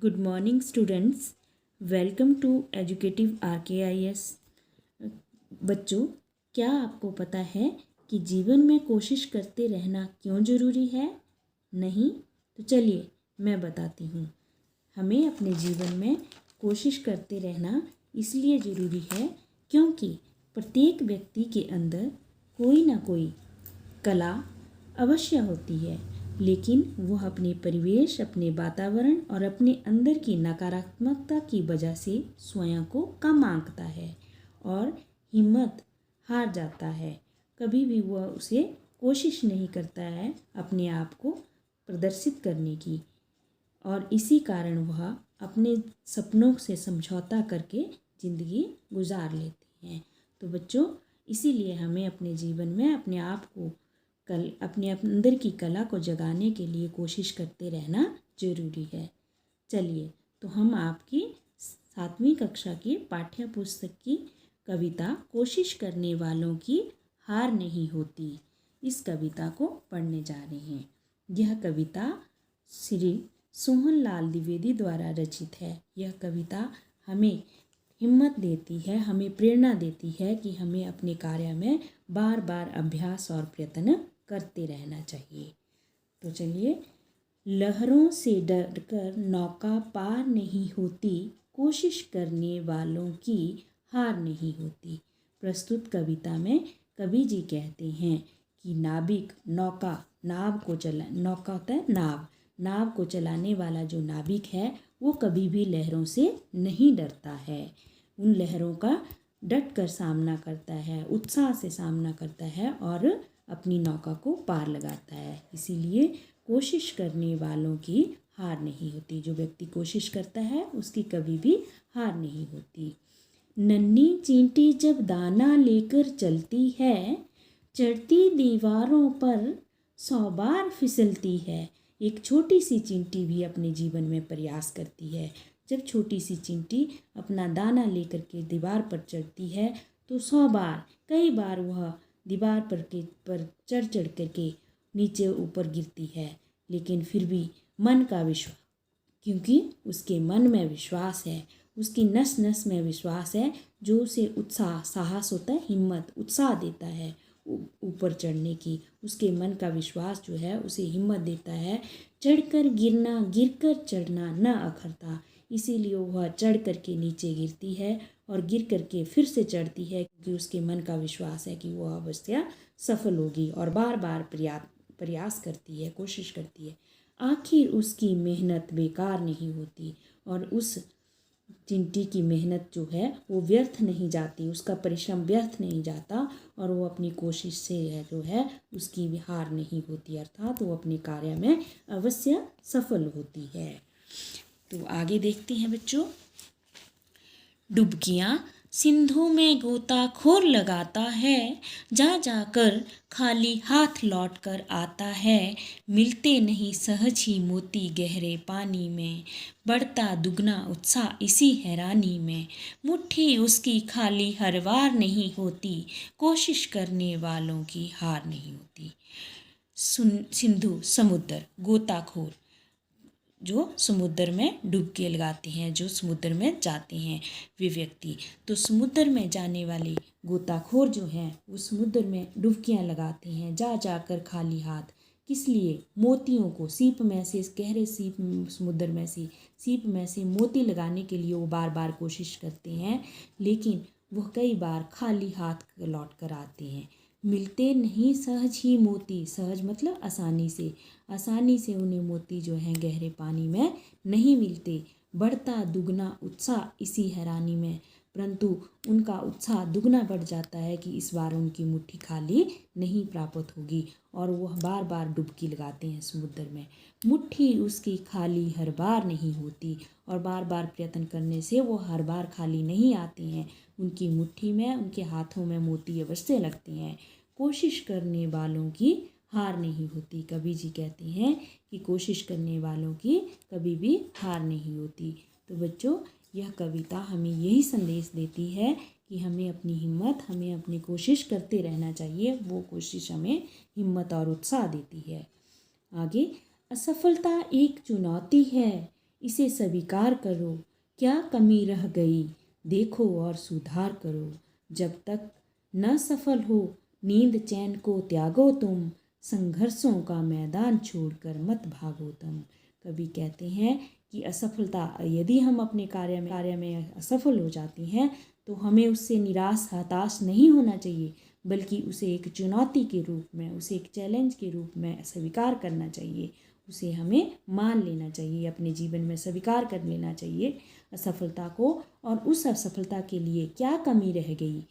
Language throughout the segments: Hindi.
Good morning students, welcome to educative RKIS। बच्चों, क्या आपको पता है कि जीवन में कोशिश करते रहना क्यों ज़रूरी है? नहीं? तो चलिए मैं बताती हूँ। हमें अपने जीवन में कोशिश करते रहना इसलिए ज़रूरी है क्योंकि प्रत्येक व्यक्ति के अंदर कोई ना कोई कला अवश्य होती है, लेकिन वह अपने परिवेश, अपने वातावरण और अपने अंदर की नकारात्मकता की वजह से स्वयं को कम आंकता है और हिम्मत हार जाता है। कभी भी वह उसे कोशिश नहीं करता है अपने आप को प्रदर्शित करने की, और इसी कारण वह अपने सपनों से समझौता करके ज़िंदगी गुजार लेते हैं। तो बच्चों, इसीलिए हमें अपने जीवन में अपने आप को अपने अंदर की कला को जगाने के लिए कोशिश करते रहना ज़रूरी है। चलिए, तो हम आपकी 7वीं कक्षा की पाठ्य पुस्तक की कविता कोशिश करने वालों की हार नहीं होती, इस कविता को पढ़ने जा रहे हैं। यह कविता श्री सोहनलाल द्विवेदी द्वारा रचित है। यह कविता हमें हिम्मत देती है, हमें प्रेरणा देती है कि हमें अपने कार्य में बार बार अभ्यास और प्रयत्न करते रहना चाहिए। तो चलिए, लहरों से डरकर नौका पार नहीं होती, कोशिश करने वालों की हार नहीं होती। प्रस्तुत कविता में कवि जी कहते हैं कि नाविक नौका होता है नाव को चलाने वाला जो नाविक है वो कभी भी लहरों से नहीं डरता है। उन लहरों का डट कर सामना करता है, उत्साह से सामना करता है और अपनी नौका को पार लगाता है। इसीलिए कोशिश करने वालों की हार नहीं होती। जो व्यक्ति कोशिश करता है उसकी कभी भी हार नहीं होती। नन्ही चींटी जब दाना लेकर चलती है, चढ़ती दीवारों पर 100 बार फिसलती है। एक छोटी सी चींटी भी अपने जीवन में प्रयास करती है। जब छोटी सी चींटी अपना दाना लेकर के दीवार पर चढ़ती है तो 100 बार, कई बार वह दीवार पर चढ़ करके नीचे ऊपर गिरती है, लेकिन फिर भी मन का विश्वास, क्योंकि उसके मन में विश्वास है, उसकी नस नस में विश्वास है, जो उसे उत्साह, साहस होता है, हिम्मत, उत्साह देता है ऊपर चढ़ने की। उसके मन का विश्वास जो है उसे हिम्मत देता है। चढ़कर गिरना, गिरकर चढ़ना न अखरता। इसीलिए वह चढ़ करके नीचे गिरती है और गिर करके फिर से चढ़ती है, क्योंकि उसके मन का विश्वास है कि वह अवश्य सफल होगी और बार बार प्रयास करती है, कोशिश करती है। आखिर उसकी मेहनत बेकार नहीं होती और उस चिंटी की मेहनत जो है वो व्यर्थ नहीं जाती, उसका परिश्रम व्यर्थ नहीं जाता और वो अपनी कोशिश से जो है उसकी हार नहीं होती, अर्थात वो अपने कार्य में अवश्य सफल होती है। तो आगे देखते हैं बच्चों। डुबकियाँ सिंधु में गोताखोर लगाता है, जा जाकर खाली हाथ लौट कर आता है। मिलते नहीं सहज ही मोती गहरे पानी में, बढ़ता दुगना उत्साह इसी हैरानी में। मुट्ठी उसकी खाली हर बार नहीं होती, कोशिश करने वालों की हार नहीं होती। सिंधु समुद्र, गोताखोर जो समुद्र में डुबकी लगाते हैं, जो समुद्र में जाते हैं वे व्यक्ति। तो समुद्र में जाने वाले गोताखोर जो हैं वो समुद्र में डुबकियां लगाते हैं, जा जाकर खाली हाथ। किस लिए? मोतियों को, सीप में से, गहरे सीप समुद्र में से सीप में से मोती लगाने के लिए वो बार बार कोशिश करते हैं, लेकिन वह कई बार खाली हाथ लौट कर आते हैं। मिलते नहीं सहज ही मोती, सहज मतलब आसानी से उन्हें मोती जो हैं गहरे पानी में नहीं मिलते। बढ़ता दुगना उत्साह इसी हैरानी में, परंतु उनका उत्साह दुगना बढ़ जाता है कि इस बार उनकी मुट्ठी खाली नहीं प्राप्त होगी और वह बार बार डुबकी लगाते हैं समुद्र में। मुट्ठी उसकी खाली हर बार नहीं होती और बार बार प्रयत्न करने से वो हर बार खाली नहीं आते हैं। उनकी मुट्ठी में, उनके हाथों में मोती अवश्य लगते हैं। कोशिश करने वालों की हार नहीं होती। कवि जी कहते हैं कि कोशिश करने वालों की कभी भी हार नहीं होती। तो बच्चों, यह कविता हमें यही संदेश देती है कि हमें अपनी हिम्मत, हमें अपनी कोशिश करते रहना चाहिए। वो कोशिश हमें हिम्मत और उत्साह देती है। आगे, असफलता एक चुनौती है, इसे स्वीकार करो, क्या कमी रह गई देखो और सुधार करो। जब तक न सफल हो नींद चैन को त्यागो तुम, संघर्षों का मैदान छोड़कर मत भागो तुम। कवि कहते हैं कि असफलता, यदि हम अपने कार्य में असफल हो जाते हैं तो हमें उससे निराश हताश नहीं होना चाहिए, बल्कि उसे एक चुनौती के रूप में, उसे एक चैलेंज के रूप में स्वीकार करना चाहिए। उसे हमें मान लेना चाहिए, अपने जीवन में स्वीकार कर लेना चाहिए असफलता को, और उस असफलता के लिए क्या कमी रह गई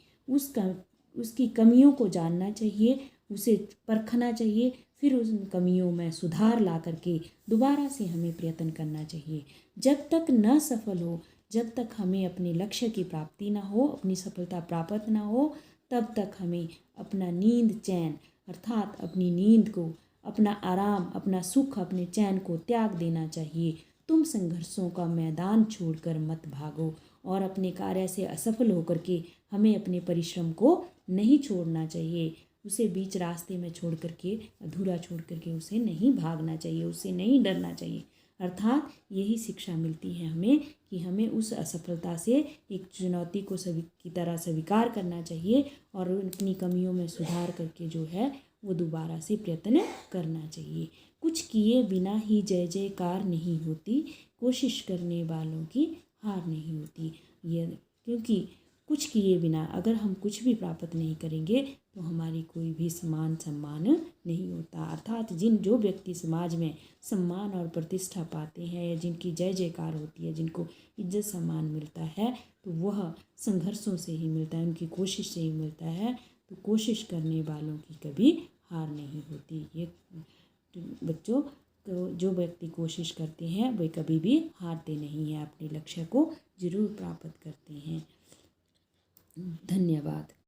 उसकी कमियों को जानना चाहिए, उसे परखना चाहिए, फिर उन कमियों में सुधार ला करके दोबारा से हमें प्रयत्न करना चाहिए। जब तक न सफल हो, जब तक हमें अपने लक्ष्य की प्राप्ति ना हो, अपनी सफलता प्राप्त ना हो, तब तक हमें अपना नींद चैन, अर्थात अपनी नींद को, अपना आराम, अपना सुख, अपने चैन को त्याग देना चाहिए। तुम संघर्षों का मैदान छोड़कर मत भागो, और अपने कार्य से असफल होकर के हमें अपने परिश्रम को नहीं छोड़ना चाहिए। उसे बीच रास्ते में छोड़ करके, अधूरा छोड़ करके उसे नहीं भागना चाहिए, उससे नहीं डरना चाहिए। अर्थात यही शिक्षा मिलती है हमें कि हमें उस असफलता से एक चुनौती को की तरह स्वीकार करना चाहिए, और अपनी कमियों में सुधार करके जो है वो दोबारा से प्रयत्न करना चाहिए। कुछ किए बिना ही जय जयकार नहीं होती, कोशिश करने वालों की हार नहीं होती। ये क्योंकि कुछ किए बिना अगर हम कुछ भी प्राप्त नहीं करेंगे तो हमारी कोई भी मान सम्मान नहीं होता। अर्थात जो व्यक्ति समाज में सम्मान और प्रतिष्ठा पाते हैं, या जिनकी जय जयकार होती है, जिनको इज्जत सम्मान मिलता है, तो वह संघर्षों से ही मिलता है, उनकी कोशिश से ही मिलता है। तो कोशिश करने वालों की कभी हार नहीं होती। ये बच्चों, तो जो व्यक्ति कोशिश करते हैं वे कभी भी हारते नहीं हैं, अपने लक्ष्य को जरूर प्राप्त करते हैं। धन्यवाद।